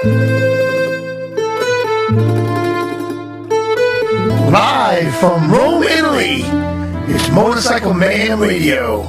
Live from Rome, Italy, it's Motorcycle Mayhem Radio.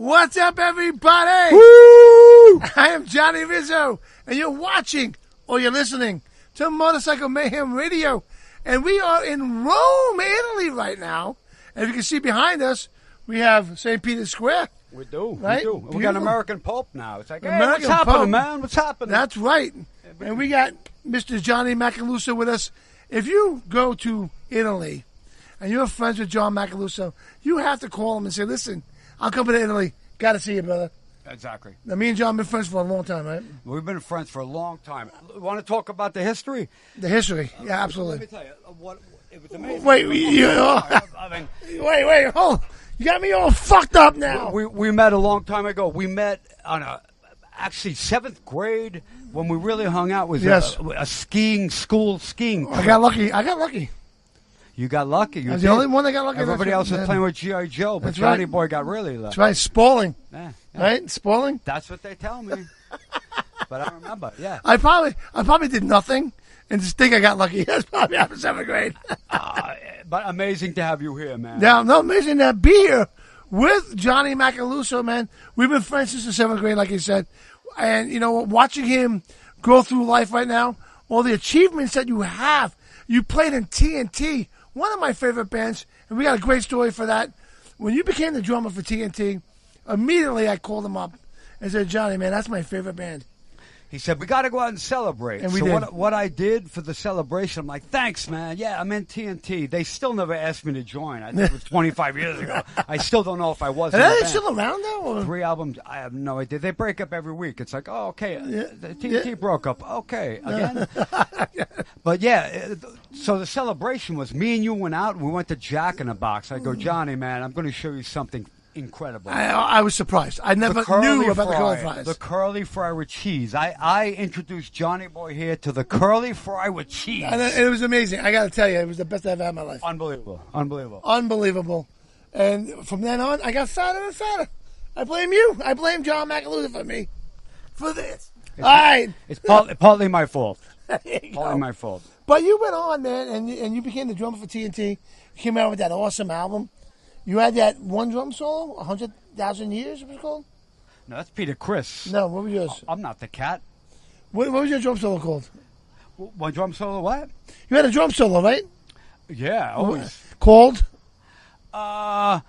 What's up, everybody? Woo! I am Johnny Rizzo, and you're watching or you're listening to Motorcycle Mayhem Radio. And we are in Rome, Italy right now. And if you can see behind us, we have St. Peter's Square. We do. Right? We do. We got American Pope now. It's like, hey, American what's happening, Pope. man? What's happening? That's right. And we got Mr. Johnny Macaluso with us. If you go to Italy and you're friends with John Macaluso, you have to call him and say, listen, I'm coming to Italy. Got to see you, brother. Exactly. Now, me and John have been friends for a long time, right? We've been friends for a long time. Want to talk about the history? The history. Yeah, Let absolutely. me tell you, it was amazing. Wait, I mean, wait, hold. You got me all fucked up now. we met a long time ago. We met on actually 7th grade when we really hung out. Was Yes. a school skiing. I got lucky. You got lucky. You I was did. the only one that got lucky. Everybody That's else was right. playing with G.I. Joe, but That's Johnny right. Boy got really lucky. That's right, Spaulding. Yeah. Right? Spaulding? That's what they tell me. But I remember, yeah. I probably did nothing and just think I got lucky. That's probably after 7th grade. But amazing to have you here, man. Now, no, amazing to be here with Johnny Macaluso, man. We've been friends since the 7th grade, like you said. And, you know, watching him go through life right now, all the achievements that you have. You played in TNT, one of my favorite bands, and we got a great story for that. When you became the drummer for TNT, immediately I called him up and said, Johnny, man, that's my favorite band. He said, we got to go out and celebrate. And we so did. What I did for the celebration, I'm like, thanks, man. Yeah, I'm in TNT. They still never asked me to join. I think it was 25 years ago. I still don't know if I was. Are in the they band. still around, though? Or? 3 albums. I have no idea. They break up every week. It's like, oh, okay. The TNT broke up. Okay, again. But yeah, so the celebration was me and you went out and we went to Jack in the Box. I go, Johnny, man, I'm going to show you something incredible. I was surprised. I never knew about the curly fries. The curly fry with cheese. I introduced Johnny Boy here to the curly fry with cheese. And it was amazing. I got to tell you, it was the best I've had in my life. Unbelievable. Unbelievable. Unbelievable. And from then on, I got fatter and fatter. I blame you. I blame John Macaluso for me. For this. All right. It's partly my fault. There you go. Partly my fault. But you went on, man, and you became the drummer for TNT. You came out with that awesome album. You had that one drum solo, 100,000 Years, it was called? No, that's Peter Criss. No, what was yours? I'm not the cat. What was your drum solo called? One drum solo, what? You had a drum solo, right? Yeah, always. Called? No,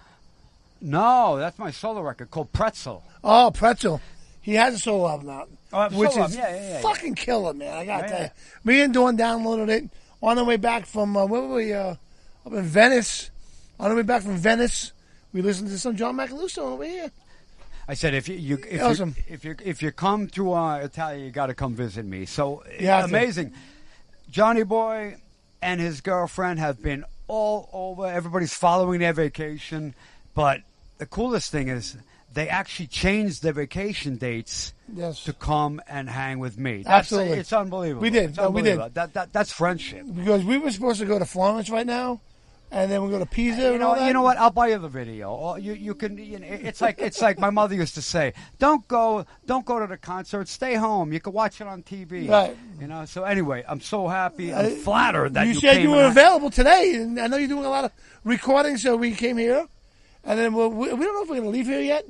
that's my solo record called Pretzel. Oh, Pretzel. He has a solo album out, which solo is album. Yeah. fucking killer, man. I gotta Yeah, tell you. yeah. Me and Dawn downloaded it on the way back from where were we? Up in Venice. On the way back from Venice, we listened to some John Macaluso over here. I said if Awesome. if you come to Italia, you got to come visit me. So You have to. amazing. Johnny Boy and his girlfriend have been all over. Everybody's following their vacation, but the coolest thing is they actually changed their vacation dates Yes. to come and hang with me. That's, Absolutely. it's unbelievable. We did. It's No, we did. unbelievable. That's friendship. Because we were supposed to go to Florence right now, and then we go to Pisa. and all that. You know what? I'll buy you the video. Or you can. It's like my mother used to say. Don't go to the concert. Stay home. You can watch it on TV. Right. So anyway, I'm so happy. I'm flattered that you you said came you were and available today, and I know you're doing a lot of recording, so we came here, and then we don't know if we're going to leave here yet,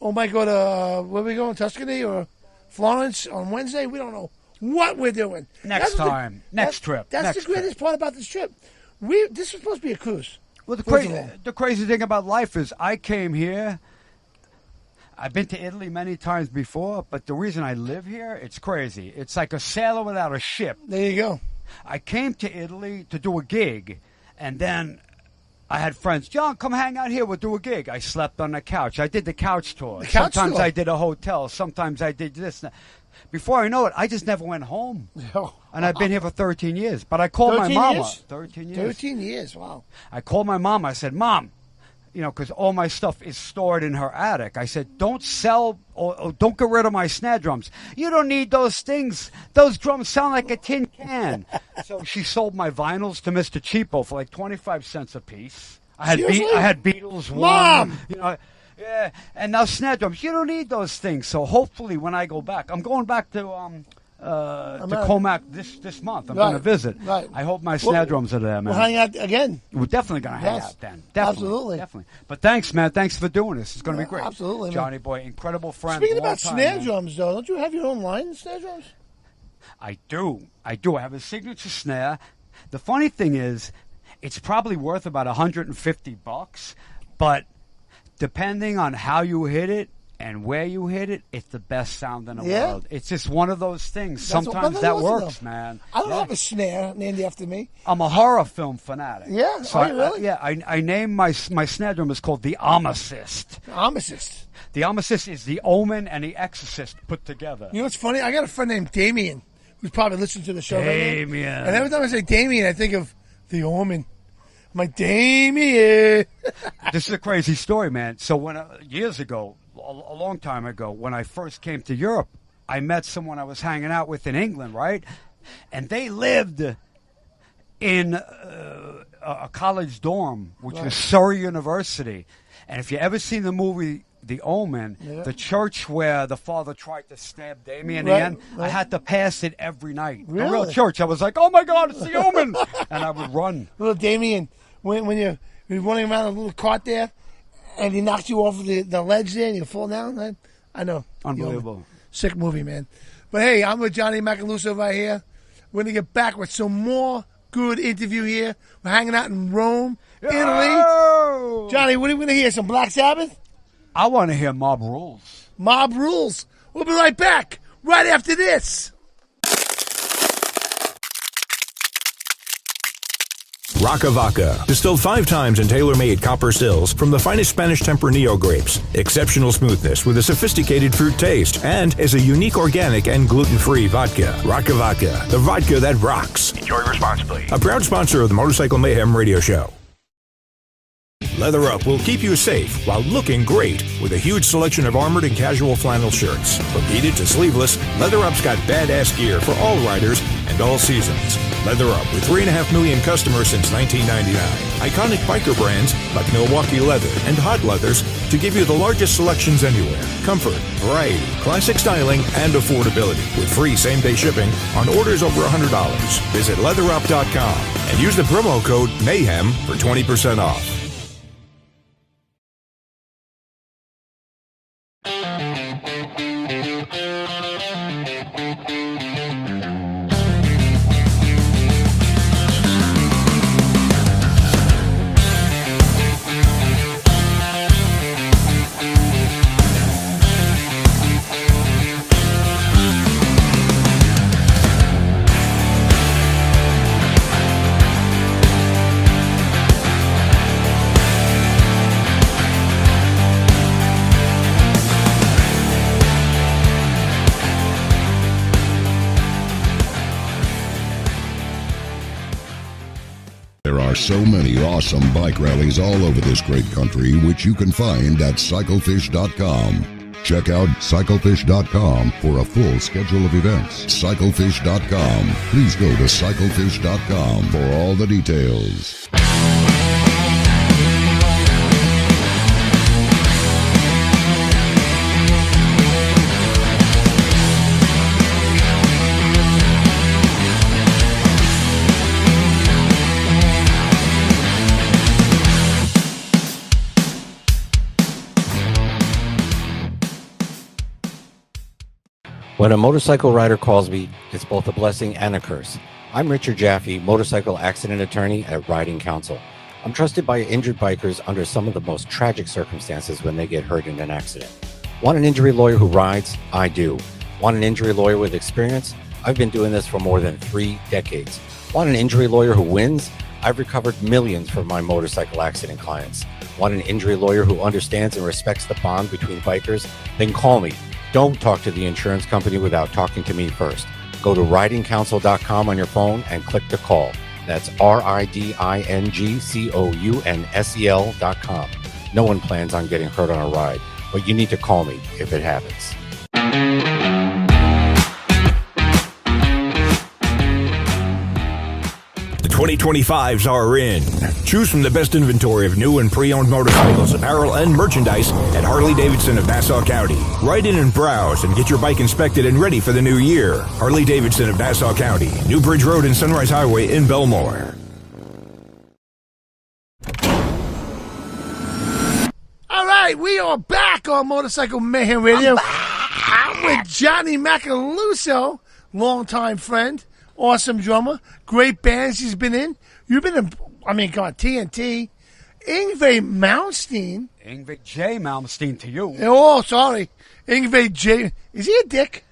or might go to where we going, Tuscany or Florence on Wednesday. We don't know what we're doing. Next time. Next trip. That's Next the greatest part about this trip. This is supposed to be a cruise. Well, First of all. the crazy thing about life is I came here. I've been to Italy many times before, but the reason I live here, it's crazy. It's like a sailor without a ship. There you go. I came to Italy to do a gig, and then I had friends. John, come hang out here. We'll do a gig. I slept on the couch. I did the couch tour. The couch Sometimes tour? I did a hotel. Sometimes I did this. Before I know it, I just never went home. Oh. And I've been here for 13 years. But I called my 13 mama. years? 13 years. 13 years. Wow. I called my mom. I said, Mom, because all my stuff is stored in her attic. I said, don't sell or don't get rid of my snare drums. You don't need those things. Those drums sound like a tin can. So she sold my vinyls to Mr. Cheapo for like 25 cents a piece. I Seriously? had Beatles Mom! one. Yeah. And now snare drums. You don't need those things. So hopefully when I go back, I'm going back to Comac this month. I'm Right, going to visit. right. I hope my snare Well, drums are there, man. We'll hang out again. We're definitely going to hang Yes, out then. Definitely, absolutely. Definitely. But thanks, man. Thanks for doing this. It's going to be great. Absolutely, man. Johnny Boy, incredible friend. Speaking long about time, snare man. drums, though, don't you have your own line of snare drums? I do. I have a signature snare. The funny thing is, it's probably worth about $150, but depending on how you hit it and where you hit it, it's the best sound in the Yeah? world. It's just one of those things. That's Sometimes what- that that's works, awesome, though. man. I don't Yeah. have a snare named after me. I'm a horror film fanatic. Yeah? So Are you really? I named my snare drum is called the Omicist. Armistice. The Omicist is the Omen and the Exorcist put together. You know what's funny? I got a friend named Damien who's probably listening to the show right now. Damien. And every time I say Damien, I think of the Omen. I'm like, Damien. This is a crazy story, man. So when years ago, a long time ago, when I first came to Europe, I met someone I was hanging out with in England, right? And they lived in a college dorm, which was Surrey University. And if you ever seen the movie The Omen, the church where the father tried to stab Damien in the end, I had to pass it every night. A real Really? church. I was like, oh my God, it's The Omen! And I would run. Little Damien, when you're running around a little cart there, and he knocks you off the ledge there, and you fall down. I know. Unbelievable. Sick movie, man. But hey, I'm with Johnny Macaluso right here. We're going to get back with some more good interview here. We're hanging out in Rome, Italy. Oh! Johnny, what are we going to hear? Some Black Sabbath? I want to hear Mob Rules. Mob Rules. We'll be right back, right after this. Rocca Vaca, distilled 5 times in tailor-made copper stills from the finest Spanish Tempranillo grapes. Exceptional smoothness with a sophisticated fruit taste, and is a unique organic and gluten-free vodka. Rocca Vaca, the vodka that rocks. Enjoy responsibly. A proud sponsor of the Motorcycle Mayhem Radio Show. Leather Up will keep you safe while looking great with a huge selection of armored and casual flannel shirts. From heated to sleeveless, Leather Up's got badass gear for all riders and all seasons. Leather Up with 3.5 million customers since 1999. Iconic biker brands like Milwaukee Leather and Hot Leathers to give you the largest selections anywhere. Comfort, variety, classic styling, and affordability with free same-day shipping on orders over $100. Visit leatherup.com and use the promo code MAYHEM for 20% off. so many awesome bike rallies all over this great country, which you can find at cyclefish.com. Check out cyclefish.com for a full schedule of events. Cyclefish.com. Please go to cyclefish.com for all the details. When a motorcycle rider calls me, it's both a blessing and a curse. I'm Richard Jaffe, motorcycle accident attorney at Riding Counsel. I'm trusted by injured bikers under some of the most tragic circumstances when they get hurt in an accident. Want an injury lawyer who rides? I do. Want an injury lawyer with experience? I've been doing this for more than 3 decades. Want an injury lawyer who wins? I've recovered millions from my motorcycle accident clients. Want an injury lawyer who understands and respects the bond between bikers? Then call me. Don't talk to the insurance company without talking to me first. Go to ridingcounsel.com on your phone and click to call. That's ridingcounsel.com. No one plans on getting hurt on a ride, but you need to call me if it happens. The 2025s are in. Choose from the best inventory of new and pre-owned motorcycles, apparel, and merchandise at Harley-Davidson of Nassau County. Ride in and browse and get your bike inspected and ready for the new year. Harley-Davidson of Nassau County, New Bridge Road and Sunrise Highway in Belmore. All right, we are back on Motorcycle Mayhem Radio. I'm with Johnny Macaluso, longtime friend, awesome drummer, great bands he's been in. You've been in, TNT, Yngwie Malmsteen. Yngwie J. Malmsteen to you. Oh, sorry. Yngwie J. Is he a dick?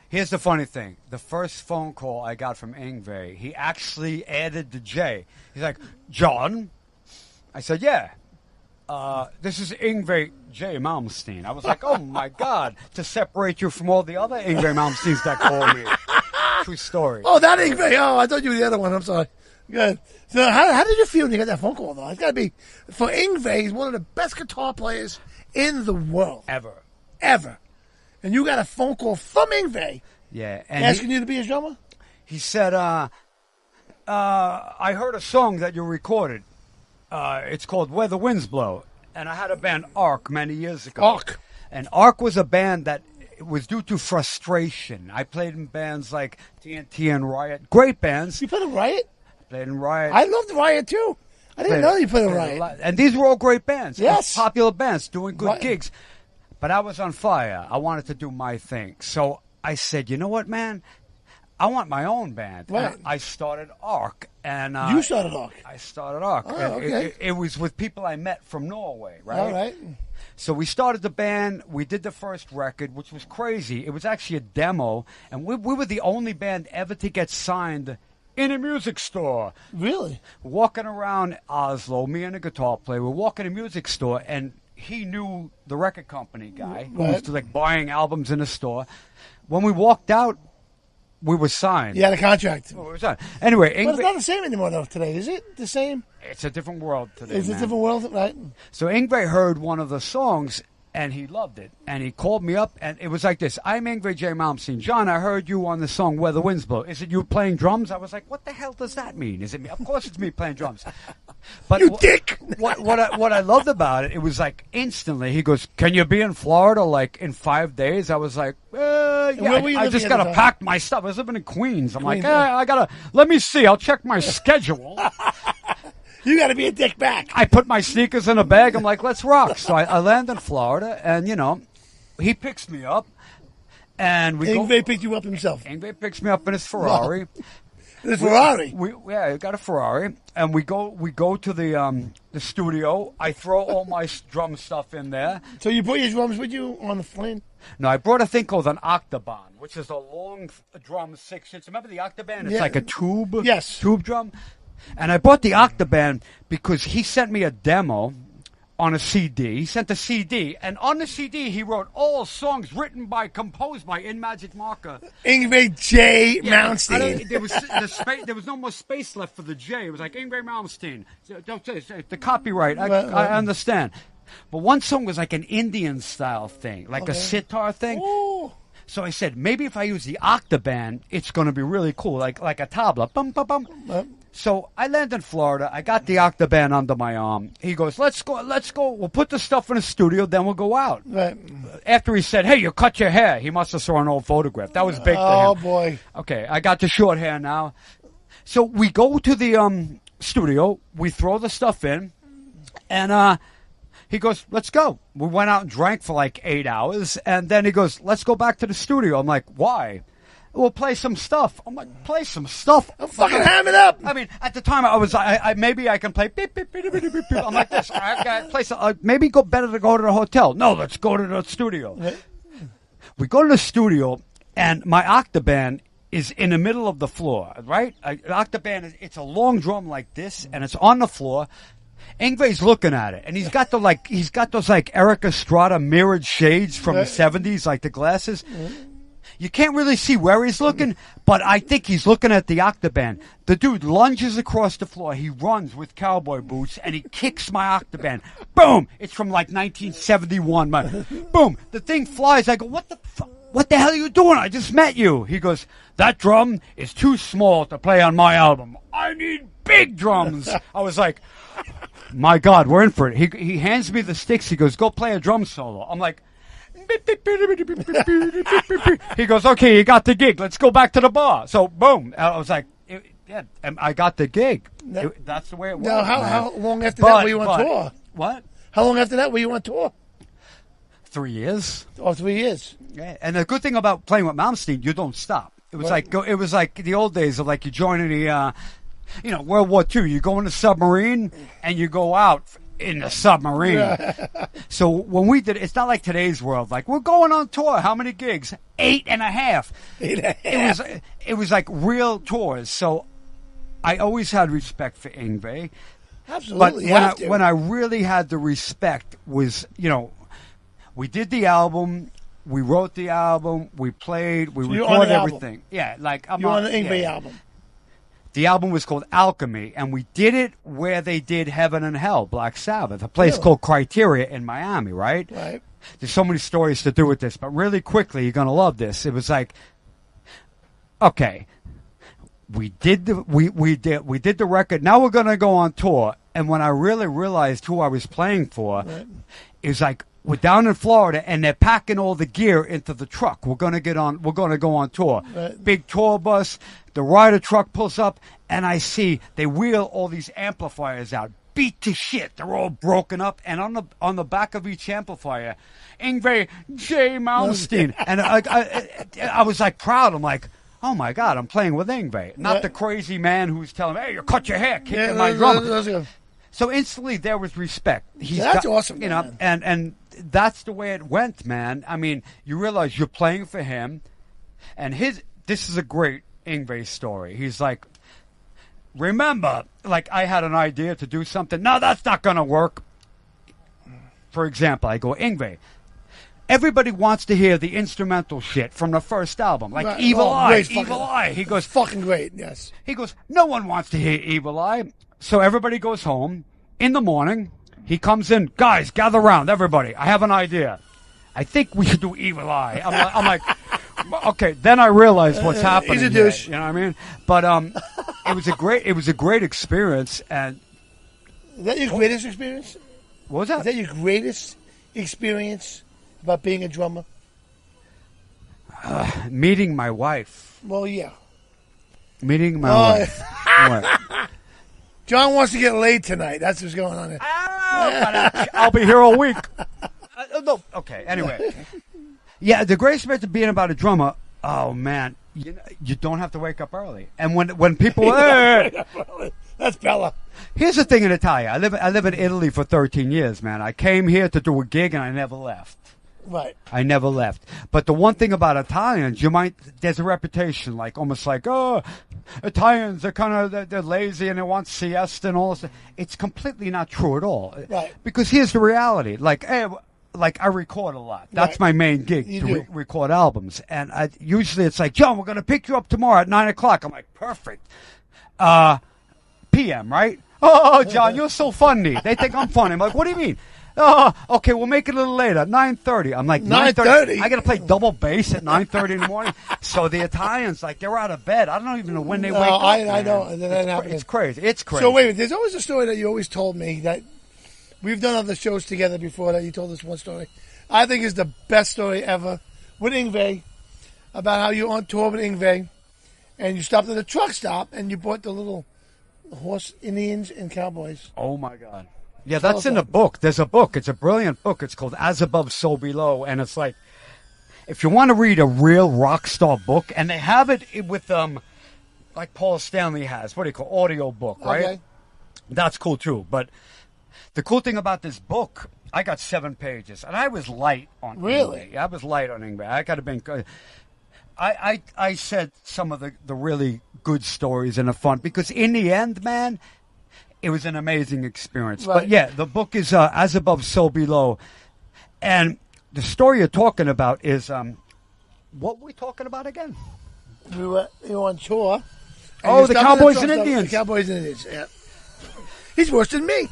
Here's the funny thing. The first phone call I got from Yngwie, he actually added the J. He's like, John? I said, yeah. This is Yngwie J. Malmsteen. I was like, oh, my God, to separate you from all the other Yngwie Malmsteens that call me. True story. Oh, that Yngwie. Oh, I thought you were the other one. I'm sorry. Good. So how did you feel when you got that phone call, though? It's got to be, for Yngwie, he's one of the best guitar players in the world. Ever. And you got a phone call from Yngwie. Yeah. And asking you to be his drummer? He said, I heard a song that you recorded. It's called Where the Winds Blow. And I had a band, Arc, many years ago. Arc. And Arc was a band that was due to frustration. I played in bands like TNT and Riot. Great bands. You played in Riot? Played in Riot. I loved Riot, too. I didn't know you played in Riot. And these were all great bands. Yes. Popular bands doing good gigs. But I was on fire. I wanted to do my thing. So I said, you know what, man? I want my own band. Right. And I started Arc. And you started Arc? I started Arc. Oh, and okay. It was with people I met from Norway, right? All right. So we started the band. We did the first record, which was crazy. It was actually a demo. And we were the only band ever to get signed in a music store. Really? Walking around Oslo, me and a guitar player, we're walking in a music store, and he knew the record company guy who was like buying albums in a store. When we walked out, we were signed. You had a contract. We were signed. Anyway, But it's not the same anymore, though, today. Is it the same? It's a different world today. It's a different world, right? So Yngwie heard one of the songs, and he loved it. And he called me up, and it was like this. I'm Yngwie J. Malmsteen. John, I heard you on the song Where the Winds Blow. Is it you playing drums? I was like, what the hell does that mean? Is it me? Of course it's me playing drums. But you dick! What I loved about it, it was like instantly, he goes, can you be in Florida like in 5 days? I was like, yeah, I just got to pack my stuff. I was living in Queens. I'm like, I got to, let me see. I'll check my schedule. You got to be a dick back. I put my sneakers in a bag. I'm like, let's rock. So I land in Florida, and, you know, he picks me up. And Yngwie picked you up himself. Yngwie picks me up in his Ferrari. His Ferrari? Yeah, I got a Ferrari. And we go to the studio. I throw all my drum stuff in there. So you brought your drums with you on the plane? No, I brought a thing called an Octoban, which is a long drum 6-inch. Remember the Octoban? It's like a tube. Yes. Tube drum. And I bought the Octoban because he sent me a demo on a CD. He sent a CD, and on the CD he wrote all songs written by, composed by, in Magic Marker. Ingve J. Yeah, Malmsteen. there was no more space left for the J. It was like Ingve Malmsteen. So, don't say the copyright. I understand. But one song was like an Indian style thing, like a sitar thing. Ooh. So I said, maybe if I use the octoband, it's going to be really cool, like a tabla. Bum, bum, bum. So I landed in Florida. I got the octoband under my arm. He goes, let's go. We'll put the stuff in the studio, then we'll go out. Right. After he said, hey, you cut your hair, he must have saw an old photograph. That was big to him. Oh, boy. Okay, I got the short hair now. So we go to the studio. We throw the stuff in, and he goes, let's go. We went out and drank for like 8 hours, and then he goes, let's go back to the studio. I'm like, why? We'll play some stuff. I'm like, play some stuff. I'm fucking ham it up. I mean, at the time, I maybe I can play beep, beep, beep, beep, beep, beep. I'm like this. I got play some, maybe better to go to the hotel. No, let's go to the studio. We go to the studio, and my octoband is in the middle of the floor, right? Octoband, it's a long drum like this, and it's on the floor. Ingve's looking at it, and he's got those Eric Estrada mirrored shades from the 70s, like the glasses. You can't really see where he's looking, but I think he's looking at the octoband. The dude lunges across the floor. He runs with cowboy boots, and he kicks my octoband. Boom! It's from like 1971. Boom! The thing flies. I go, what the hell are you doing? I just met you. He goes, that drum is too small to play on my album. I need big drums. I was like, my God, we're in for it. He hands me the sticks. He goes, go play a drum solo. I'm like, he goes, okay, you got the gig. Let's go back to the bar. So, boom. I was like, I got the gig. That's the way it was. Now, how long after that were you on tour? What? How long after that were you on tour? 3 years. Oh, 3 years. Yeah. And the good thing about playing with Malmsteen, you don't stop. It was like the old days of like you joining the, World War II. You go in a submarine and you go out in the submarine. Yeah. So when we did it's not like today's world. Like, we're going on tour. How many gigs? 8.5. 8.5. It was like real tours. So I always had respect for Ingve. Absolutely. But when I really had the respect was, we did the album, we wrote the album, we played, we recorded everything. Yeah, like you're on the Ingve album. The album was called Alchemy, and we did it where they did Heaven and Hell, Black Sabbath, a place called Criteria in Miami, right? Right. There's so many stories to do with this, but really quickly, you're going to love this. It was like, okay, we did the record. Now we're going to go on tour. And when I really realized who I was playing for, it was like, we're down in Florida, and they're packing all the gear into the truck. We're going to go on tour. Right. Big tour bus. The Ryder truck pulls up, and I see they wheel all these amplifiers out, beat to shit. They're all broken up, and on the back of each amplifier, Ingve J. Malmsteen. And I was like proud. I'm like, oh my God, I'm playing with Ingve, not the crazy man who's telling me, hey, you cut your hair, kicking my drum. So instantly there was respect. That's awesome, and that's the way it went, man. I mean, you realize you're playing for him, and this is a great Ingve story. He's like, remember, like, I had an idea to do something. No, that's not going to work. For example, I go, Ingve, everybody wants to hear the instrumental shit from the first album, like Evil Eye. He goes, fucking great, yes. He goes, no one wants to hear Evil Eye. So everybody goes home. In the morning, he comes in, guys, gather around, everybody. I have an idea. I think we should do Evil Eye. I'm like, okay. Then I realized what's happening. He's a douche. You know what I mean? But it was a great experience. And is that your greatest experience? What was that? Is that your greatest experience about being a drummer? Meeting my wife. Well, yeah. Meeting my wife. What? John wants to get laid tonight. That's what's going on there. I'll be here all week. No. Okay, anyway. Yeah, the greatest part of being about a drummer, oh, man, you don't have to wake up early. And when people... That's Bella. Here's the thing in Italia. I live in Italy for 13 years, man. I came here to do a gig, and I never left. Right. I never left. But the one thing about Italians, there's a reputation, like almost like, oh, Italians, they're lazy and they want siesta and all this. It's completely not true at all. Right. Because here's the reality. Like I record a lot. That's my main gig, You to do. record albums. And usually it's like, John, we're going to pick you up tomorrow at 9 o'clock. I'm like, perfect. PM, right? Oh, John, you're so funny. They think I'm funny. I'm like, what do you mean? Oh, okay, we'll make it a little later. 9:30. I'm like, 9:30? I got to play double bass at 9:30 in the morning. So the Italians, like, they're out of bed. I don't even know when they wake up. I man. know. That happens. It's crazy. It's crazy. So wait a minute. There's always a story that you always told me that we've done other shows together before that you told us one story. I think is the best story ever with Yngwie about how you were on tour with Yngwie and you stopped at a truck stop and you bought the little horse Indians and cowboys. Oh, my God. Yeah, Tell that's us in the that. book. There's a book. It's a brilliant book. It's called As Above, So Below. And it's like, if you want to read a real rock star book, and they have it with, like Paul Stanley has, what do you call audio book, right? Okay. That's cool, too. But the cool thing about this book, I got 7 pages, and I was light on Really? Yngwie. I was light on Yngwie. I got to be good. I said some of the really good stories and the fun, because in the end, man, it was an amazing experience. Right. But yeah, the book is As Above, So Below. And the story you're talking about is, what were we talking about again? We were on tour. and Oh, you the stopped at Cowboys truck and stop- Indians. The Cowboys and Indians, yeah. He's worse than me.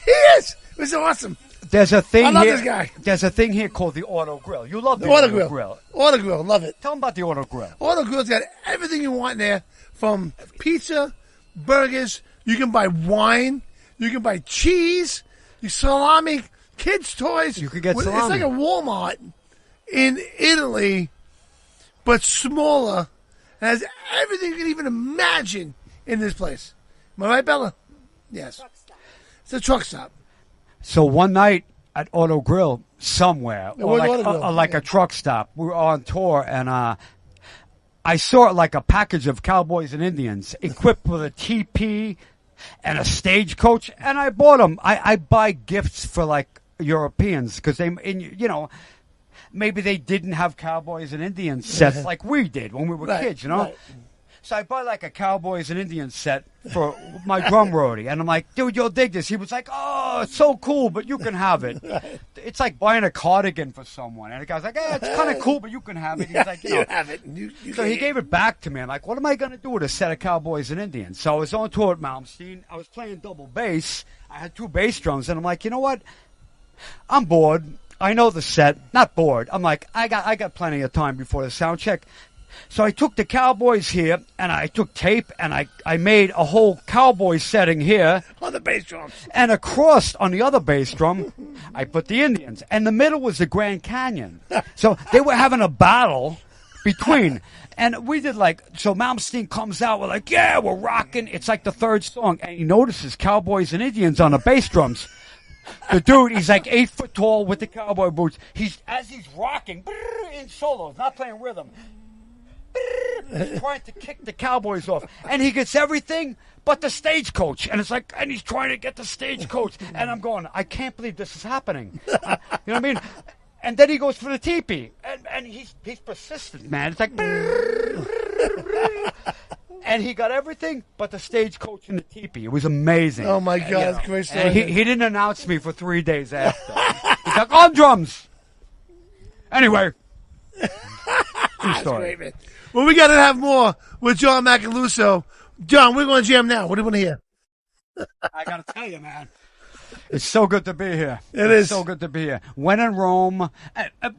He is. It was awesome. There's a thing I love here. this guy. There's a thing here called the Auto Grill. You love the Auto Auto Grill. Auto Grill, love it. Tell them about the Auto Grill. Auto Grill's got everything you want in there, from pizza, burgers. You can buy wine. You can buy cheese, salami, kids' toys. You can get It's salami. like a Walmart in Italy, but smaller. It has everything you can even imagine in this place. Am I right, Bella? Yes. It's a truck stop. So one night at Auto Grill somewhere, Yeah, or what like, Auto Grill? like a truck stop, we were on tour, and I saw like a package of Cowboys and Indians equipped with a TP and a stagecoach, and I bought them. I buy gifts for like Europeans because maybe they didn't have Cowboys and Indians sets like we did when we were Right, kids, right. So I buy like a Cowboys and Indians set for my drum roadie, and I'm like, dude, you'll dig this. He was like, oh, it's so cool, but you can have it. It's like buying a cardigan for someone, and the guy's like, it's kind of cool, but you can have it. He's like, You have it. You so he gave it back to me. I'm like, what am I going to do with a set of Cowboys and Indians? So I was on tour at Malmsteen. I was playing double bass. I had 2 bass drums, and I'm like, you know what? I'm bored. I know the set. Not bored. I'm like, I got plenty of time before the sound check. So I took the Cowboys here, and I took tape, and I made a whole Cowboy setting here. on the bass drums. And across on the other bass drum, I put the Indians. And the middle was the Grand Canyon. So they were having a battle between. And we did so Malmsteen comes out, we're like, yeah, we're rocking. It's like the 3rd song. And he notices Cowboys and Indians on the bass drums. The dude, he's like 8 foot tall with the cowboy boots. As he's rocking in solos, not playing rhythm. He's trying to kick the Cowboys off, and he gets everything but the stagecoach. And it's like, and he's trying to get the stagecoach, and I'm going, I can't believe this is happening. You know what I mean? And then he goes for the teepee, and he's persistent, man. It's like, and he got everything but the stagecoach and the teepee. It was amazing. Oh, my God, that's a great story. And he didn't announce me for 3 days after. He's like, on drums. Anyway. That's great, man. Well, we got to have more with John Macaluso. John, we're going to jam now. What do you want to hear? I got to tell you, man. It's so good to be here. It It's is. so good to be here. When in Rome.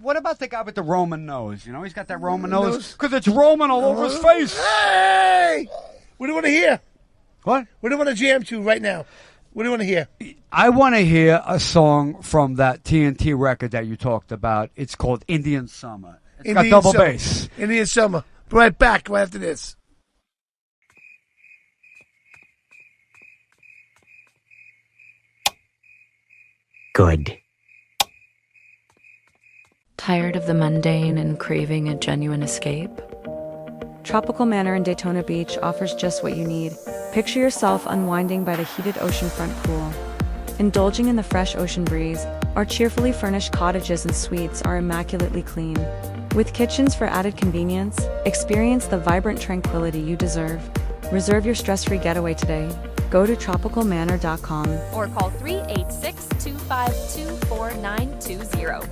What about the guy with the Roman nose? You know, he's got that Roman nose. Because it's Roman all over his face. Hey! What do you want to hear? What? What do you want to jam to right now? What do you want to hear? I want to hear a song from that TNT record that you talked about. It's called Indian Summer. It's got double Summer. bass. Indian Summer. Right back right after this. Good. Tired of the mundane and craving a genuine escape? Tropical Manor in Daytona Beach offers just what you need. Picture yourself unwinding by the heated oceanfront pool, indulging in the fresh ocean breeze, Our cheerfully furnished cottages and suites are immaculately clean. With kitchens for added convenience, experience the vibrant tranquility you deserve. Reserve your stress-free getaway today. Go to tropicalmanor.com or call 386-252-4920.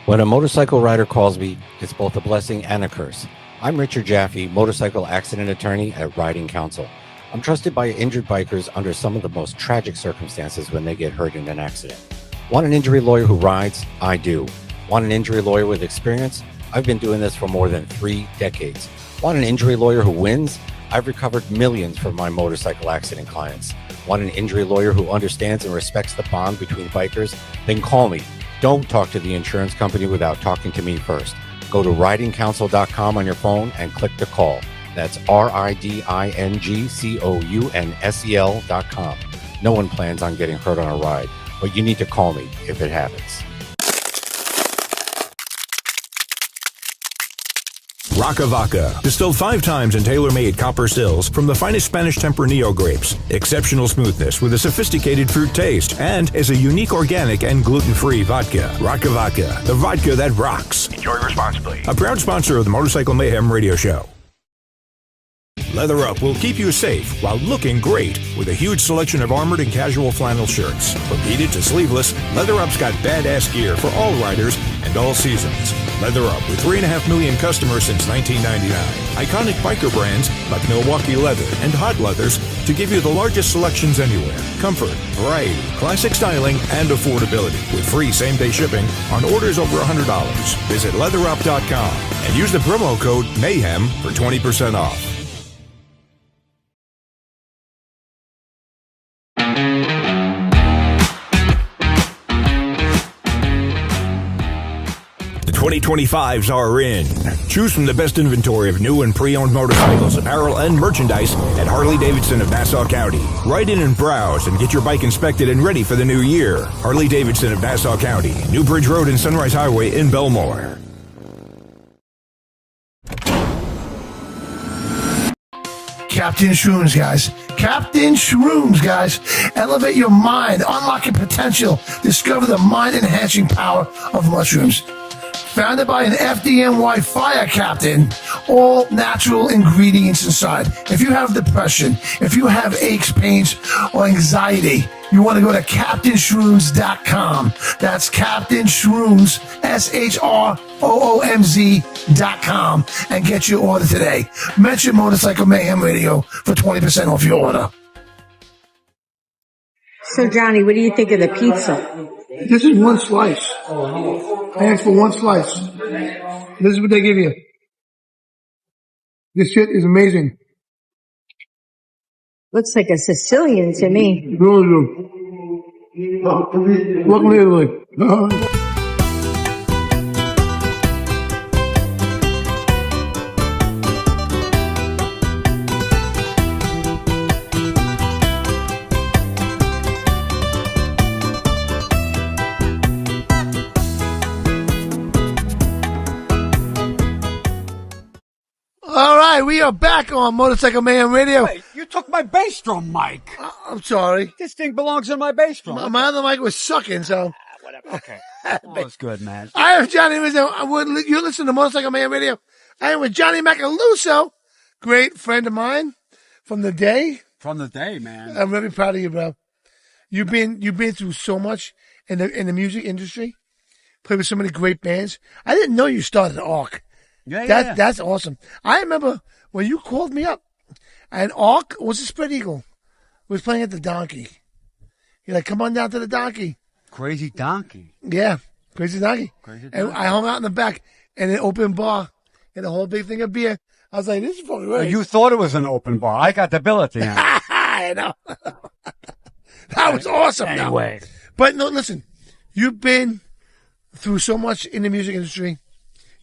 When a motorcycle rider calls me, it's both a blessing and a curse. I'm Richard Jaffe, motorcycle accident attorney at Riding Counsel. I'm trusted by injured bikers under some of the most tragic circumstances when they get hurt in an accident. Want an injury lawyer who rides? I do. Want an injury lawyer with experience? I've been doing this for more than 3 decades. Want an injury lawyer who wins? I've recovered millions from my motorcycle accident clients. Want an injury lawyer who understands and respects the bond between bikers? Then call me. Don't talk to the insurance company without talking to me first. Go to ridingcounsel.com on your phone and click to call. That's RIDINGCOUNSEL.com. No one plans on getting hurt on a ride, but you need to call me if it happens. Rocca Vaca, distilled 5 times in tailor-made copper stills from the finest Spanish Tempranillo grapes. Exceptional smoothness with a sophisticated fruit taste and is a unique organic and gluten-free vodka. Rocca Vaca, the vodka that rocks. Enjoy responsibly. A proud sponsor of the Motorcycle Mayhem radio show. Leather Up will keep you safe while looking great with a huge selection of armored and casual flannel shirts. From heated to sleeveless, Leather Up's got badass gear for all riders and all seasons. Leather Up with 3.5 million customers since 1999. Iconic biker brands like Milwaukee Leather and Hot Leathers to give you the largest selections anywhere. Comfort, variety, classic styling, and affordability with free same-day shipping on orders over $100. Visit leatherup.com and use the promo code MAYHEM for 20% off. The 2025s are in. Choose from the best inventory of new and pre-owned motorcycles, apparel, and merchandise at Harley-Davidson of Nassau County. Ride in and browse and get your bike inspected and ready for the new year. Harley-Davidson of Nassau County, New Bridge Road and Sunrise Highway in Belmore. Captain Shrooms, guys. Captain Shrooms, guys. Elevate your mind, unlock your potential, discover the mind-enhancing power of mushrooms. Founded by an FDNY fire captain, all natural ingredients inside. If you have depression, if you have aches, pains, or anxiety, you want to go to CaptainShrooms.com. That's Captain Shrooms, SHROOMZ.com, and get your order today. Mention Motorcycle Mayhem Radio for 20% off your order. So, Johnny, what do you think of the pizza? This is one slice. I asked for one slice. This is what they give you. This shit is amazing. Looks like a Sicilian to me. Welcome to Italy. All right, we are back on Motorcycle Mayhem Radio. Wait, you took my bass drum mic. I'm sorry. This thing belongs in my bass drum. My other mic was sucking, so. Whatever. Okay. That's good, man. I am Johnny Rizzo. You're listening to Motorcycle Mayhem Radio. I am with Johnny Macaluso, great friend of mine from the day. From the day, man. I'm very proud of you, bro. You've been through so much in the music industry. Played with so many great bands. I didn't know you started ARC. Yeah. That's awesome. I remember when you called me up, and ARC was a spread eagle. Was playing at the Donkey. You're like, come on down to the Donkey. Crazy Donkey. Yeah, Crazy Donkey. Crazy And Donkey. I hung out in the back in an open bar and a whole big thing of beer. I was like, this is fucking great. You thought it was an open bar. I got the bill at the end. I know. That was awesome. Anyway. Though. But no, listen, you've been through so much in the music industry.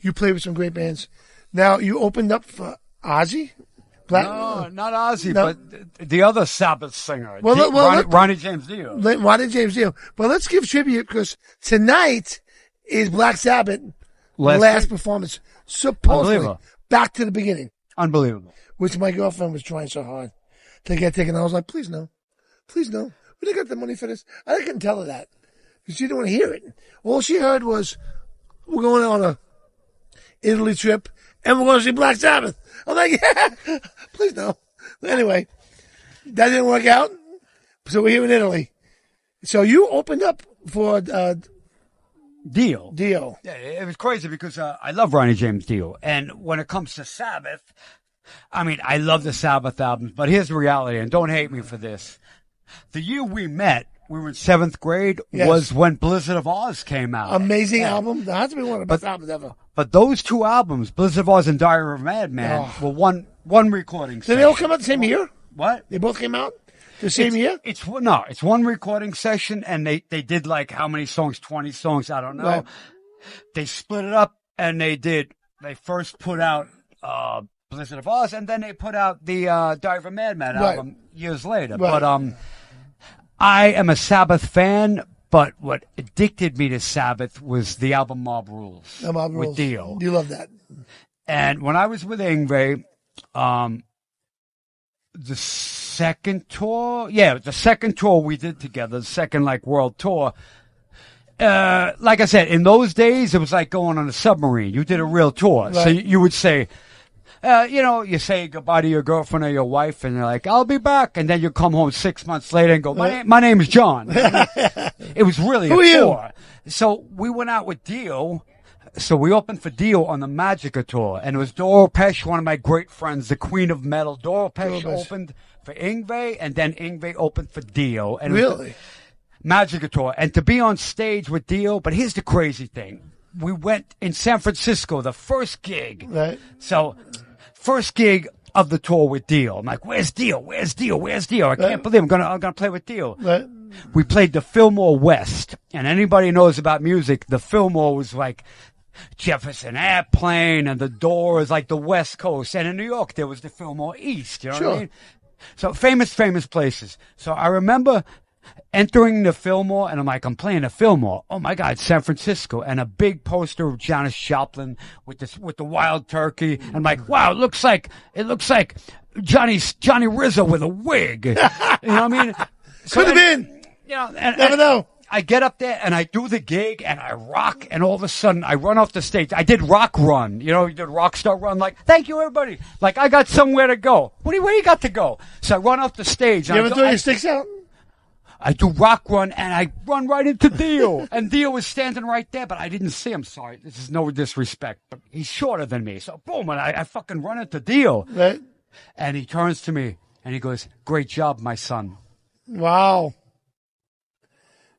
You played with some great bands. Now, you opened up for Ozzy? No, not Ozzy, No. but the other Sabbath singer. Well, Ronnie James Dio. Ronnie James Dio. But let's give tribute because tonight is Black Sabbath last performance. Supposedly. Unbelievable. Back to the beginning. Unbelievable. Which my girlfriend was trying so hard to get taken. I was like, please no. Please no. Where they got the money for this? I couldn't tell her that. Because she didn't want to hear it. All she heard was, we're going on a Italy trip, and we're going to see Black Sabbath. I'm like, yeah, please no. Anyway, that didn't work out. So we're here in Italy. So you opened up for Dio. Dio. Yeah, it was crazy because I love Ronnie James Dio. And when it comes to Sabbath, I mean, I love the Sabbath albums, but here's the reality, and don't hate me for this. The year we met, we were in 7th grade, was when Blizzard of Oz came out. Amazing album. That has to be one of the best albums ever. But those two albums, Blizzard of Oz and Diary of a Madman, were one recording session. Did they all come out the same year? What? They both came out the same year? It's one recording session, and they did like how many songs? 20 songs, I don't know. Right. They split it up, and they first put out Blizzard of Oz, and then they put out the Diary of a Madman album years later. Right. But I am a Sabbath fan, but what addicted me to Sabbath was the album Mob Rules with Dio. You love that. And when I was with Yngwie, the second tour we did together, the second world tour. Like I said, in those days, it was like going on a submarine. You did a real tour. Right. So you would say, you say goodbye to your girlfriend or your wife, and they're like, I'll be back. And then you come home 6 months later and go, my name is John. It was really Who a are tour. So we went out with Dio. So we opened for Dio on the Magica tour. And it was Doro Pesch, one of my great friends, the queen of metal. Doro Pesch opened for Yngwie, and then Yngwie opened for Dio. And really? Magica tour. And to be on stage with Dio, but here's the crazy thing. We went in San Francisco, the first gig. Right. So, first gig of the tour with Dio. I'm like, where's Dio? Where's Dio? Where's Dio? I can't believe I'm gonna play with Dio. Right. We played the Fillmore West. And anybody who knows about music, the Fillmore was like Jefferson Airplane, and the Doors, like the West Coast. And in New York, there was the Fillmore East. You know what I mean? So famous places. So I remember entering the Fillmore, and I'm playing the Fillmore. Oh my God, San Francisco, and a big poster of Janis Joplin with the Wild Turkey. And I'm like, wow, it looks like Johnny Rizzo with a wig. You know what I mean? Could have been. You know, Never know. I get up there and I do the gig and I rock, and all of a sudden I run off the stage. I did Rock Run. You did Rock Star Run. Thank you, everybody. I got somewhere to go. Where you got to go? So I run off the stage. You ever throw your sticks out? I do Rock Run, and I run right into Dio. And Dio was standing right there, but I didn't see him. Sorry, this is no disrespect, but he's shorter than me. So boom, and I fucking run into Dio. Right. And he turns to me and he goes, "Great job, my son." Wow.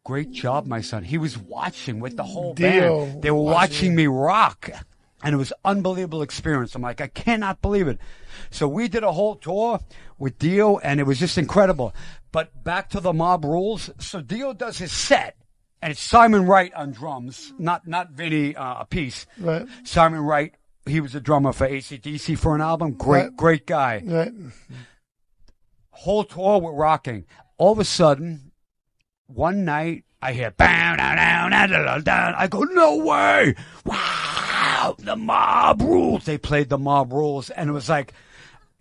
Great job, my son. He was watching with the whole Dio band. They were watching me rock. And it was an unbelievable experience. I'm like, I cannot believe it. So we did a whole tour with Dio, and it was just incredible. But back to the Mob Rules. So Dio does his set, and it's Simon Wright on drums, not Vinny Appice. Right. Simon Wright, he was a drummer for AC/DC for an album. Great guy. Right. Whole tour we're rocking. All of a sudden, one night, I hear, down, I go, no way! Wow! The Mob Rules! They played the Mob Rules, and it was like,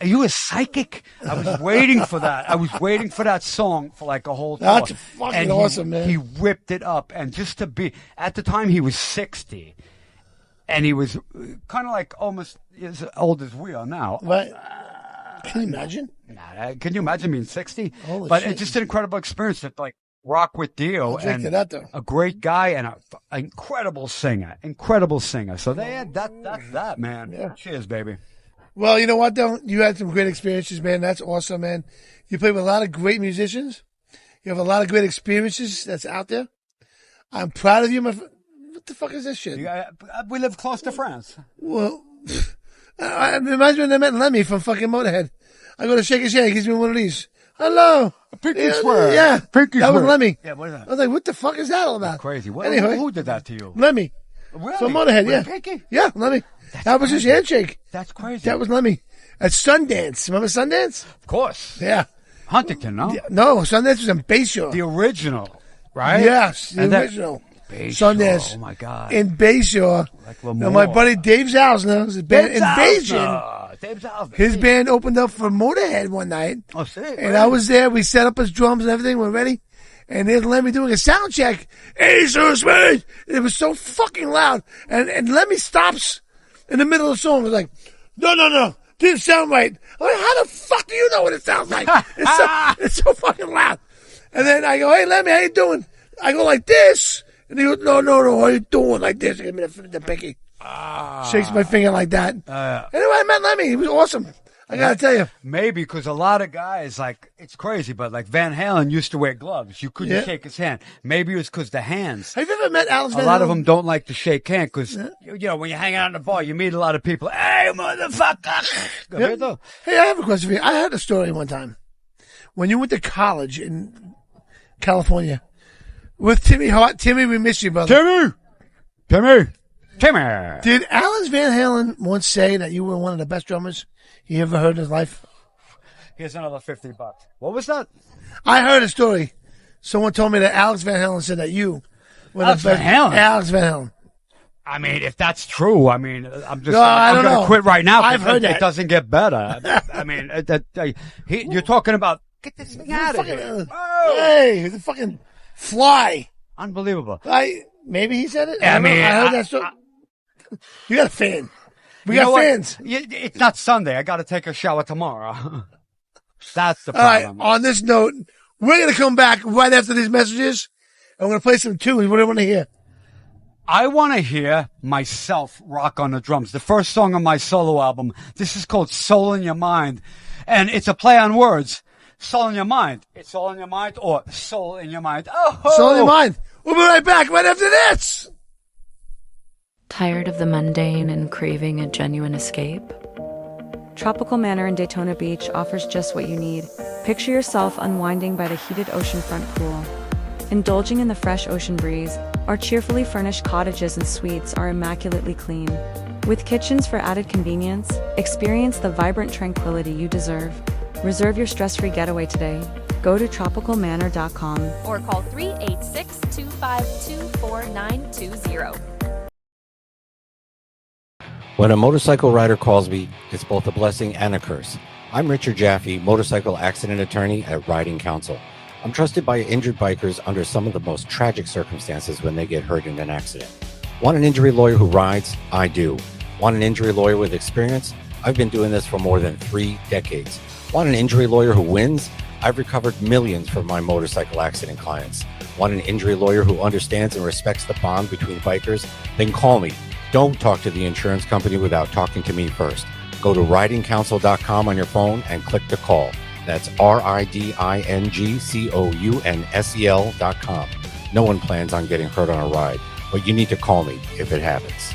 are you a psychic? I was waiting for that. I was waiting for that song for a whole tour. That's fucking and awesome, man. He ripped it up, and just to be, at the time he was 60, and he was kind of almost as old as we are now. Right. Can you imagine? Can you imagine being 60? Holy but shit. it's just an incredible experience to rock with Dio, and a great guy and an incredible singer. So they had that, man. Yeah. Cheers, baby. Well, you know what, though? You had some great experiences, man. That's awesome, man. You played with a lot of great musicians. You have a lot of great experiences that's out there. I'm proud of you, my friend. What the fuck is this shit? We live close to France. Well, I reminds me when I met Lemmy from fucking Motorhead. I go to shake his hand. He gives me one of these. Hello. Pinky swear. Yeah. Pinky that was swear. Lemmy. Yeah, what is that? I was like, what the fuck is that all about? That's crazy. Anyway. Who did that to you? Lemmy. Really? From Motorhead, yeah. Pinky? Yeah, Lemmy. That was his handshake. That's crazy. That was Lemmy. At Sundance. Remember Sundance? Of course. Yeah. Huntington, no? Yeah, no, Sundance was in Bayshore. The original, right? Yes, the original. Bayshore, Sundance. Oh, my God. In Bayshore. Now, my buddy Dave Zausner was a band in Beijing. Dave Zausner. His band opened up for Motorhead one night. Oh, sick. And I was there. We set up his drums and everything. We're ready. and there's Lemmy doing a sound check. Ace of Spades! It was so fucking loud. And Lemmy stops in the middle of the song. It's like, no. Didn't sound right. I'm like, how the fuck do you know what it sounds like? It's so fucking loud. And then I go, hey, Lemmy, how you doing? I go like this. And he goes, no, how you doing like this? Give me the pinky. Shakes my finger like that. Anyway, I met Lemmy. He was awesome. I gotta tell you. Maybe because a lot of guys, like, it's crazy, but like Van Halen used to wear gloves. You couldn't shake his hand. Maybe it was because the hands. Have you ever met Alex Van Halen? A lot of them don't like to shake hands because, you know, when you're hanging out in the bar, you meet a lot of people. Hey, motherfucker. Hey, I have a question for you. I heard a story one time. When you went to college in California with Timmy Hart. Timmy, we miss you, brother. Timmy. Did Alex Van Halen once say that you were one of the best drummers he ever heard in his life? Here's another $50. What was that? I heard a story. Someone told me that Alex Van Halen said that you were Alex the best. Van Halen? Alex Van Halen. I mean, if that's true, I mean, I'm just, I don't going know. to quit right now. I've heard that. It doesn't get better. I mean, you're talking about, get this thing out of here. Hey, the fucking fly. Unbelievable. Maybe he said it? I heard that story. You got a fan. We got fans. It's not Sunday. I got to take a shower tomorrow. That's the All right. problem. On this note, we're going to come back right after these messages. And we're going to play some tunes. What do you want to hear? I want to hear myself rock on the drums. The first song on my solo album. This is called Soul in Your Mind. And it's a play on words. Soul in your mind. It's all in your mind or soul in your mind. Oh, Soul in your mind. We'll be right back right after this. Tired of the mundane and craving a genuine escape? Tropical Manor in Daytona Beach offers just what you need. Picture yourself unwinding by the heated oceanfront pool. Indulging in the fresh ocean breeze, our cheerfully furnished cottages and suites are immaculately clean. With kitchens for added convenience, experience the vibrant tranquility you deserve. Reserve your stress-free getaway today. Go to tropicalmanor.com or call 386-252-4920. When a motorcycle rider calls me, it's both a blessing and a curse. I'm Richard Jaffe, motorcycle accident attorney at Riding Counsel. I'm trusted by injured bikers under some of the most tragic circumstances when they get hurt in an accident. Want an injury lawyer who rides? I do. Want an injury lawyer with experience? I've been doing this for more than 3 decades. Want an injury lawyer who wins? I've recovered millions from my motorcycle accident clients. Want an injury lawyer who understands and respects the bond between bikers? Then call me. Don't talk to the insurance company without talking to me first. Go to ridingcounsel.com on your phone and click to call. That's ridingcounsel.com. No one plans on getting hurt on a ride, but you need to call me if it happens.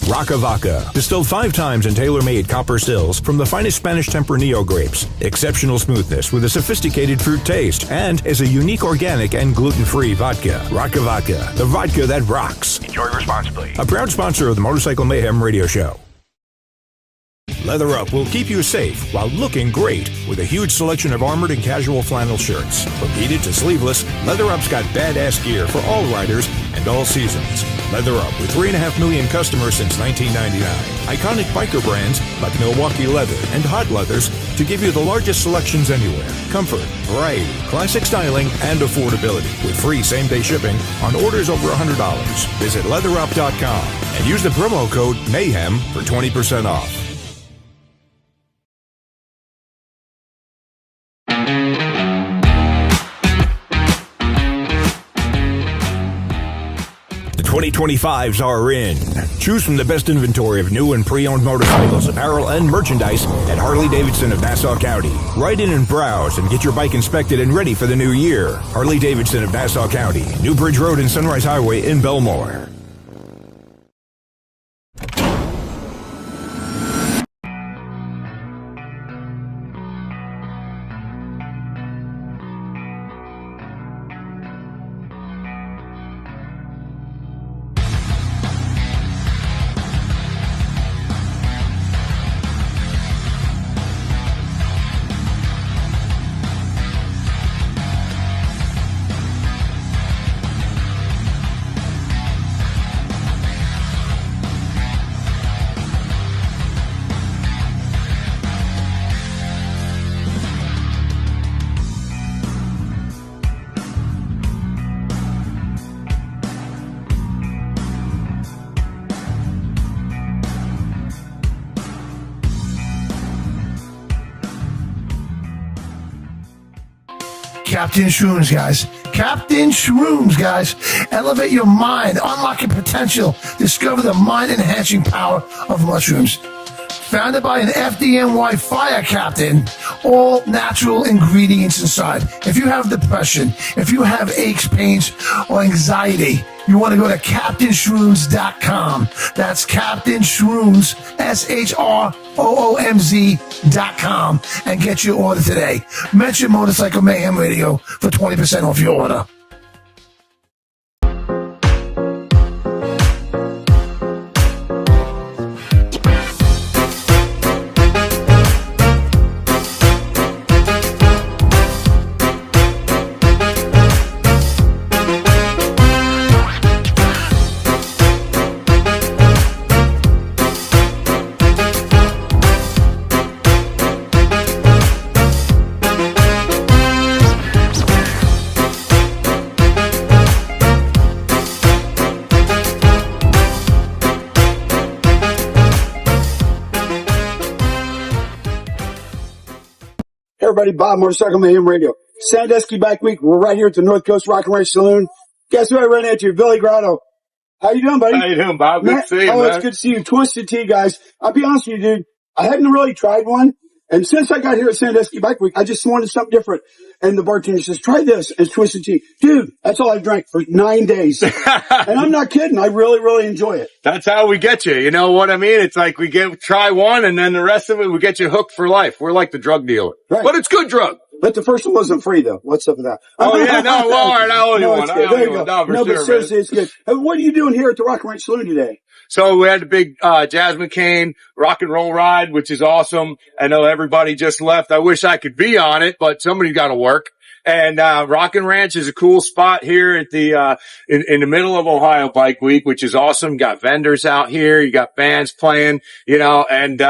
Rocca Vaca, distilled 5 times in tailor-made copper stills from the finest Spanish Tempranillo grapes. Exceptional smoothness with a sophisticated fruit taste and is a unique organic and gluten-free vodka. Rocca Vaca, the vodka that rocks. Enjoy responsibly. A proud sponsor of the Motorcycle Mayhem Radio Show. Leather Up will keep you safe while looking great with a huge selection of armored and casual flannel shirts. From heated to sleeveless, Leather Up's got badass gear for all riders and all seasons. Leather Up with 3.5 million customers since 1999. Iconic biker brands like Milwaukee Leather and Hot Leathers to give you the largest selections anywhere. Comfort, variety, classic styling, and affordability with free same-day shipping on orders over $100. Visit leatherup.com and use the promo code MAYHEM for 20% off. The 2025s are in. Choose from the best inventory of new and pre-owned motorcycles, apparel, and merchandise at Harley-Davidson of Nassau County. Ride in and browse and get your bike inspected and ready for the new year. Harley-Davidson of Nassau County, New Bridge Road and Sunrise Highway in Belmore. Captain Shrooms, guys. Captain Shrooms, guys. Elevate your mind, unlock your potential, discover the mind-enhancing power of mushrooms. Founded by an FDNY fire captain, all natural ingredients inside. If you have depression, if you have aches, pains, or anxiety, you want to go to CaptainShrooms.com. That's Captain Shrooms, SHROOMZ.com, and get your order today. Mention Motorcycle Mayhem Radio for 20% off your order. Everybody, Bob, Motorcycle Mayhem Radio. Sandusky Bike Week. We're right here at the North Coast Rock and Race Saloon. Guess who I ran into? Billy Grotto. How you doing, buddy? How you doing, Bob? Good to see you, man. man. It's good to see you. Twisted Tea, guys. I'll be honest with you, dude. I hadn't really tried one. And since I got here at Sandusky Bike Week, I just wanted something different. And the bartender says, try this. It's Twisted Tea. Dude, that's all I drank for 9 days. And I'm not kidding. I really, really enjoy it. That's how we get you. You know what I mean? It's like try one and then the rest of it, we get you hooked for life. We're like the drug dealer. Right. But it's good drug. But the first one wasn't free, though. What's up with that? Oh, yeah. No, well, all right. I owe you one. There you go. No, but sure, seriously, it's good. What are you doing here at the Rock and Ranch Saloon today? So we had the big, Jasmine Kane rock and roll ride, which is awesome. I know everybody just left. I wish I could be on it, but somebody's got to work. And, Rockin' Ranch is a cool spot here at the, in the middle of Ohio Bike Week, which is awesome. Got vendors out here. You got bands playing, you know, and,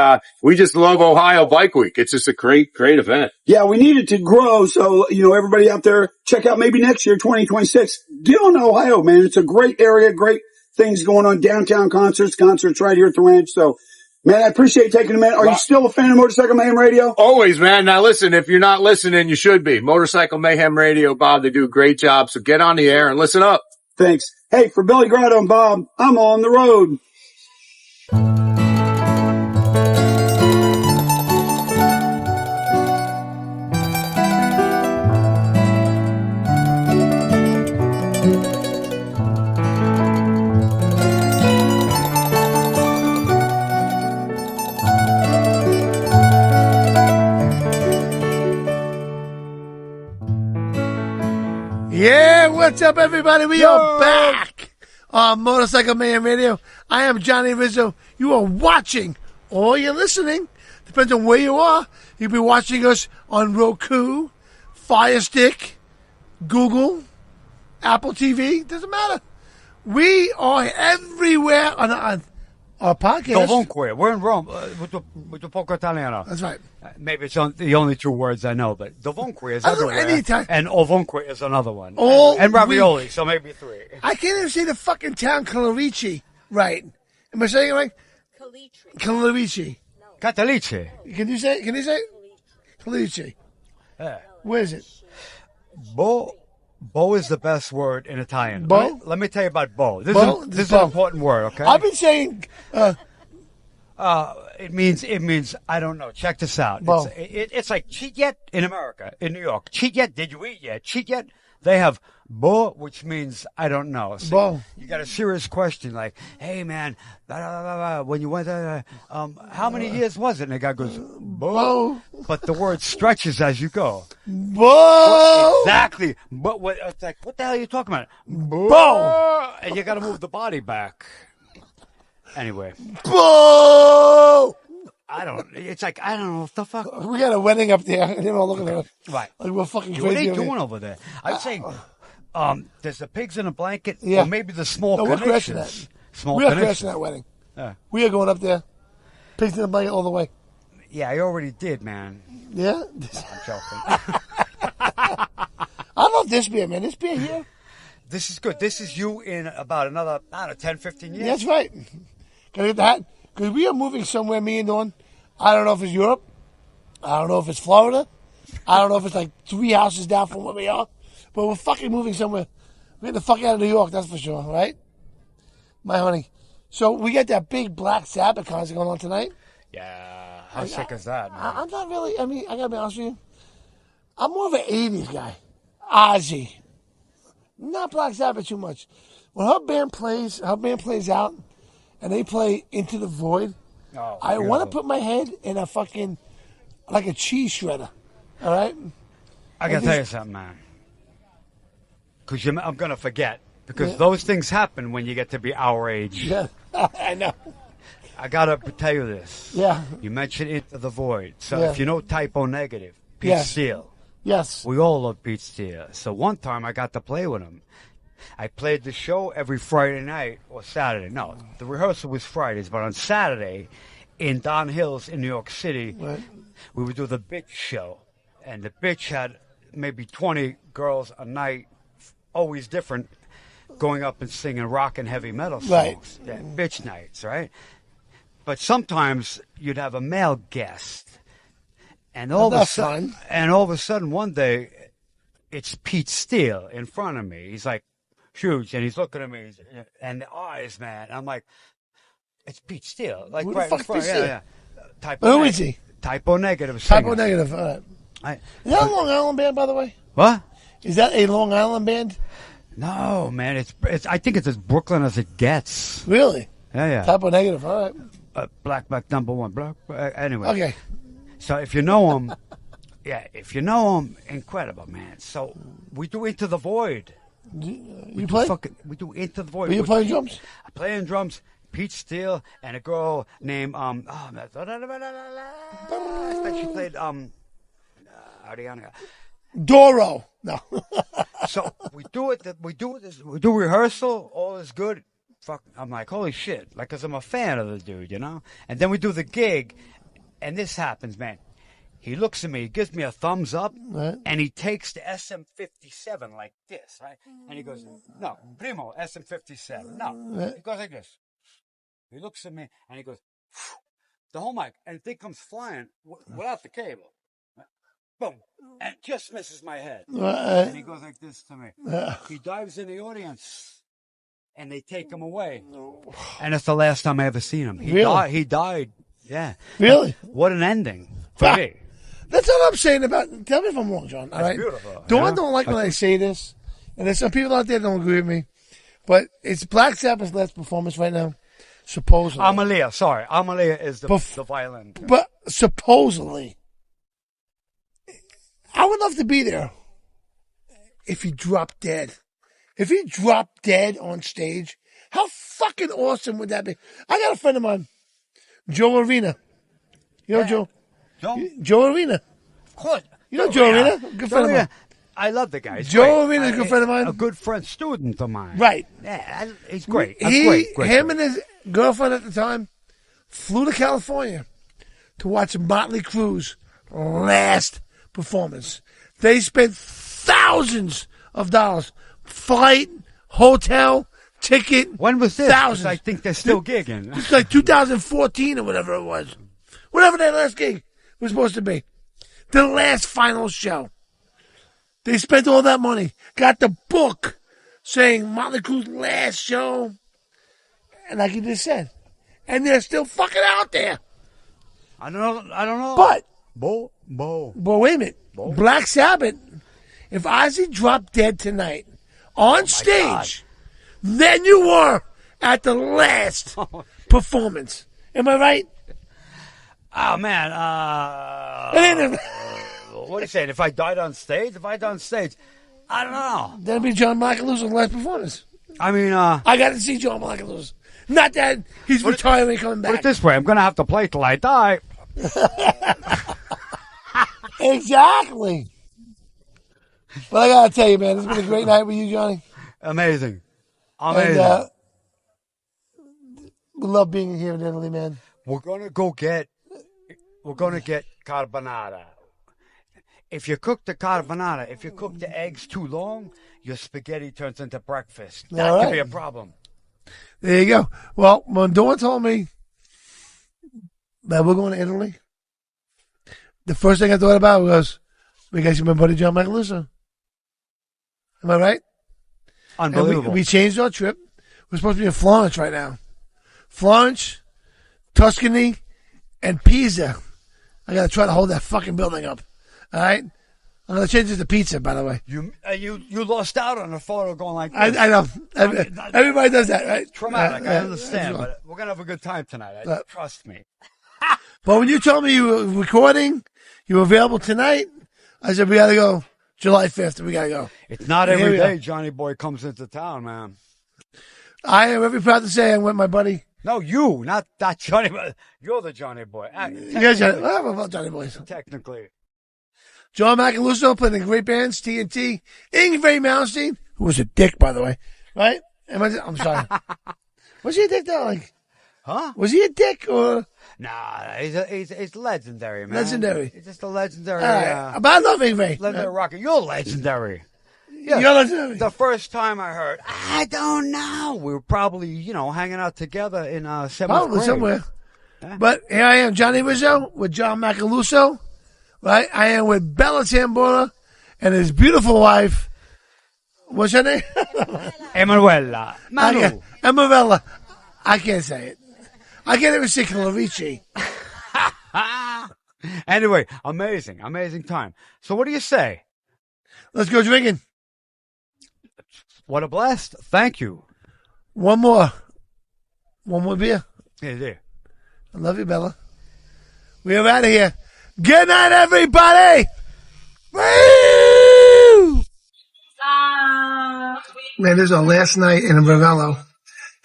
we just love Ohio Bike Week. It's just a great, great event. Yeah, we need it to grow. So, you know, everybody out there, check out maybe next year, 2026. Get on Ohio, man. It's a great area, great things going on, downtown concerts right here at the ranch. So, man, I appreciate you taking a minute. Are you still a fan of Motorcycle Mayhem Radio? Always, man. Now listen, if you're not listening, you should be. Motorcycle Mayhem Radio, Bob, they do a great job. So get on the air and listen up. Thanks. Hey, for Billy Grotto and Bob, I'm on the road. Yeah, what's up, everybody? We are back on Motorcycle Mayhem Radio. I am Johnny Rizzo. You are watching, or you're listening. Depends on where you are. You'll be watching us on Roku, Fire Stick, Google, Apple TV. Doesn't matter. We are everywhere on our podcast. Dovunque. We're in Rome with the poco italiano. That's right. Maybe it's the only two words I know, but dovunque is everywhere. Anytime. And ovunque is another one. All and ravioli, week. So maybe three. I can't even say the fucking town Calorici right. Am I saying it right? Calorici. Catalice. Can you say it? Calorici. Yeah. Where is it? Bo is the best word in Italian. Bo? Let me tell you about bo. This is Bo. an important word, okay? I've been saying... It means I don't know. Check this out. Bo. It's like cheat yet in America, in New York. Cheat yet? Did you eat yet? Cheat yet? They have bo, which means I don't know. So bo. You got a serious question like, hey man, blah, blah, blah, blah, when you went how many years was it? And the guy goes, bo. But the word stretches as you go. Bo. Exactly. But it's like, what the hell are you talking about? Bo. And you got to move the body back. Anyway. Bo! It's like, I don't know what the fuck. We got a wedding up there. They're all looking at us. Right. Like we're fucking crazy. What are they doing over there? I'd say, there's the pigs in a blanket, yeah. Or maybe the small no, connections. We're crashing that. Small we are connections. crashing that wedding. Yeah. We are going up there. Pigs in a blanket all the way. Yeah, I already did, man. Yeah? I'm joking. I love this beer, man. This beer here. This is good. This is you in about another, 10, 15 years. That's right. Can I get the hat? Because we are moving somewhere, me and Dawn. I don't know if it's Europe. I don't know if it's Florida. I don't know if it's like 3 houses down from where we are, but we're fucking moving somewhere. We're getting the fuck out of New York, that's for sure, right? My honey. So we got that big Black Sabbath concert going on tonight. Yeah, how sick is that, man? I'm not really, I mean, I gotta be honest with you. I'm more of an 80s guy. Ozzy. Not Black Sabbath too much. When her band plays out, and they play Into the Void, I want to put my head in a fucking, like a cheese shredder. All right? I got to tell you something, man. Because I'm going to forget. Because those things happen when you get to be our age. Yeah, I know. I got to tell you this. Yeah. You mentioned Into the Void. So Yeah. if you know Typo Negative, Pete Steele. Yes. We all love Pete Steele. So one time I got to play with him. I played the show every Friday night or Saturday. No, the rehearsal was Fridays, but on Saturday in Don Hills in New York City, we would do the Bitch show. And the Bitch had maybe 20 girls a night, always different, going up and singing rock and heavy metal songs. Right. Yeah, Bitch nights, right? But sometimes you'd have a male guest. And all of a sudden one day it's Pete Steele in front of me. He's like huge and he's looking at me and the eyes, man. I'm like, it's Pete Steele. Like Who the right fuck in front. is Yeah. Who is he? Typo Negative. Typo Negative. All right. Is that a Long Island band, by the way? What? Is that a Long Island band? No, man. It's. I think it's as Brooklyn as it gets. Really? Yeah. Typo Negative. All right. Black number one. Black. Anyway. Okay. So if you know him, incredible, man. So we do Into the Void. You play? We do Into the Void. Were you playing drums? I play in drums. Pete Steele and a girl named I think she played Ariana. Doro. No. So we do it. We do rehearsal. All is good. Fuck. I'm like, holy shit. Like, 'cause I'm a fan of the dude, you know. And then we do the gig, and this happens, man. He looks at me, he gives me a thumbs up, and he takes the SM57 like this, right? And he goes, no, primo, SM57. No. He goes like this. He looks at me, and he goes, phew, the whole mic, and the thing comes flying without the cable. Boom. And just misses my head. And he goes like this to me. He dives in the audience, and they take him away. And it's the last time I ever seen him. He died. Yeah. Really? What an ending for me. That's what I'm saying about. Tell me if I'm wrong, John. All right. Beautiful. Dawn don't like when I say this, and there's some people out there that don't agree with me, but it's Black Sabbath's last performance right now, supposedly. Amalia, sorry. Amalia is the violin. But supposedly, I would love to be there if he dropped dead. If he dropped dead on stage, how fucking awesome would that be? I got a friend of mine, Joe Arena. You know Joe? Joe Arena. Of course. You know Joe Arena? Good friend of mine. I love the guy. Joe Arena is a good friend of mine. A good friend, student of mine. Right. Yeah, he's great. Him and his girlfriend at the time flew to California to watch Motley Crue's last performance. They spent thousands of dollars. Flight, hotel, ticket. When was this? Thousands. I think they're still gigging. It's like 2014 or whatever it was. Whatever their last gig was supposed to be. The last final show. They spent all that money. Got the book saying Motley Crue's last show. And like you just said. And they're still fucking out there. I don't know. But. But wait a minute. Black Sabbath. If Ozzy dropped dead tonight on stage, then you were at the last performance. Am I right? Oh, man. What are you saying? If I died on stage? I don't know. That'd be John Michaeluso's last performance. I mean, I got to see John Michaeluso. Not that he's retiring and coming back. Put it this way. I'm going to have to play till I die. Exactly. But I got to tell you, man, it's been a great night with you, Johnny. Amazing. And, we love being here in Italy, man. We're going to get carbonara. If you cook the carbonara, if you cook the eggs too long, your spaghetti turns into breakfast. That could be a problem. There you go. Well, when Dawn told me that we're going to Italy, the first thing I thought about was We got to see my buddy John Macaluso. Am I right? Unbelievable. And we changed our trip. We're supposed to be in Florence right now. Florence, Tuscany, and Pisa. I got to try to hold that fucking building up. All right? I'm going to change it to pizza, by the way. You lost out on a photo going like this. I know. Everybody does that, right? Traumatic. I understand, but we're going to have a good time tonight. Trust me. But when you told me you were recording, you were available tonight, I said, we got to go July 5th. We got to go. It's not every day Johnny Boy comes into town, man. I am very proud to say I'm with my buddy. No, you, not Johnny Boy. You're the Johnny Boy. Yeah, Johnny. Well, I'm about Johnny Boy. Technically. John Macaluso playing in great bands, TNT. Ingve Malmsteen, who was a dick, by the way. Right? I'm sorry. Was he a dick, though? Like, huh? Was he a dick, or? Nah, he's legendary, man. Legendary. He's just a legendary. But I love Ingve. Legendary rocker. You're legendary. Yeah. You're legendary. The first time I heard, I don't know. We were probably, hanging out together in 7th probably grade. Somewhere. Yeah. But here I am, Johnny Rizzo with John Macaluso. Right? I am with Bella Tambora and his beautiful wife. What's her name? Emanuela. Manu. Emanuela. I can't say it. I can't even say Clarici. Anyway, amazing time. So what do you say? Let's go drinking. What a blast. Thank you. One more beer. Yeah. I love you, Bella. We are out of here. Good night, everybody. Woo! Man, this is our last night in Ravello.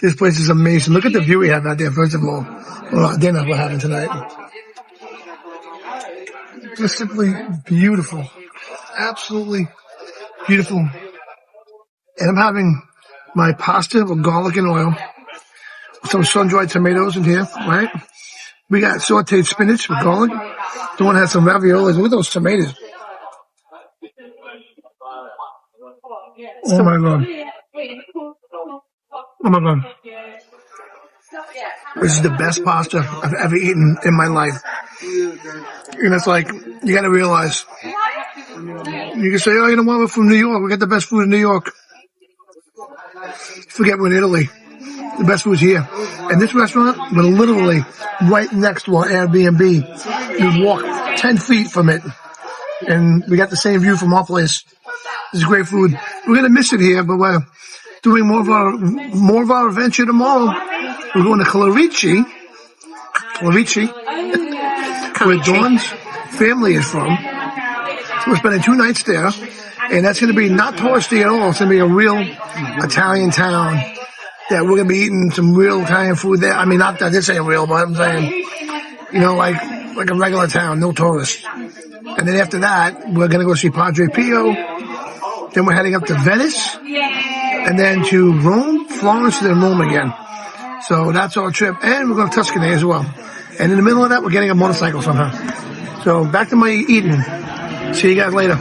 This place is amazing. Look at the view we have out there, first of all. Well, our dinner we're having tonight. Just simply beautiful. Absolutely beautiful. And I'm having my pasta with garlic and oil. Some sun-dried tomatoes in here, right? We got sauteed spinach with garlic. The one has some raviolis. Look at those tomatoes. Oh my God. Oh my God. This is the best pasta I've ever eaten in my life. And it's like, you got to realize, you can say, oh, you know what, we're from New York. We got the best food in New York. Forget we're in Italy. The best food's here. And this restaurant, we're literally right next to our Airbnb. You walk 10 feet from it. And we got the same view from our place. It's great food. We're going to miss it here, but we're doing more of our adventure tomorrow. We're going to Clarici, where Dawn's family is from. So we're spending 2 nights there. And that's going to be not touristy at all. It's going to be a real Italian town that we're going to be eating some real Italian food there. I mean, not that this ain't real, but I'm saying, like a regular town, no tourists. And then after that, we're going to go see Padre Pio. Then we're heading up to Venice. And then to Rome, Florence, and then Rome again. So that's our trip. And we're going to Tuscany as well. And in the middle of that, we're getting a motorcycle somehow. So back to my eating. See you guys later.